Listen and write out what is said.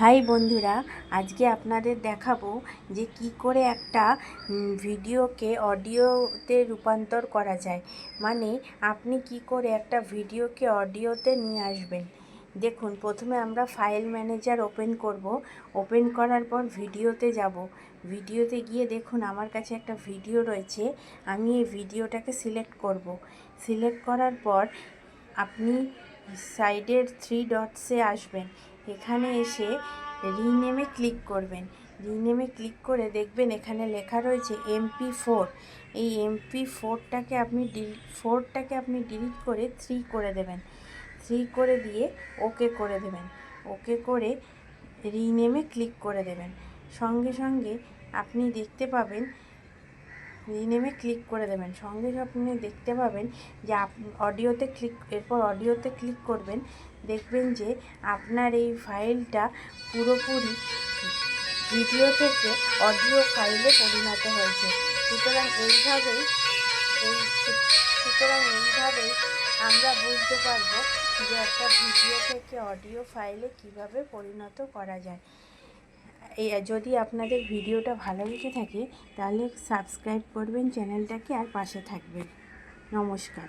High বন্ধুরা, আজকে আপনাদের দেখাবো যে কি করে একটা ভিডিওকে অডিওতে রূপান্তর করা যায়। মানে আপনি কি করে একটা ভিডিওকে অডিওতে নিয়ে আসবেন। দেখুন, প্রথমে আমরা ফাইল ম্যানেজার ওপেন করব। ওপেন করার পর ভিডিওতে যাব। ভিডিওতে গিয়ে দেখুন আমার কাছে একটা ভিডিও রয়েছে। আমি এই ভিডিওটাকে সিলেক্ট করব। সিলেক্ট করার পর আপনি সাইডের 3 ডটসে আসবেন। এখানে এসে রিনেমে ক্লিক করবেন। রিনেমে ক্লিক করে দেখবেন এখানে লেখা রয়েছে MP4। এই MP4টাকে আপনি ডিলিট করে 3 করে দেবেন। 3 করে দিয়ে ওকে করে দেবেন। ওকে করে রিনেমে ক্লিক করে দেবেন। সঙ্গে সঙ্গে আপনি দেখতে পাবেন, রিনেমে ক্লিক করে দেবেন। সঙ্গে আপনি দেখতে পাবেন যে এরপর অডিওতে ক্লিক করবেন। দেখবেন যে আপনার এই ফাইলটা পুরোপুরি ভিডিও থেকে অডিও ফাইলে পরিণত হয়েছে। সুতরাং এইভাবেই আমরা বুঝতে পারবো যে একটা ভিডিও থেকে অডিও ফাইলে কিভাবে পরিণত করা যায়। যদি আপনাদের ভিডিওটা ভালো লেগে থাকে তাহলে সাবস্ক্রাইব করবেন চ্যানেলটাকে আর পাশে থাকবেন। নমস্কার।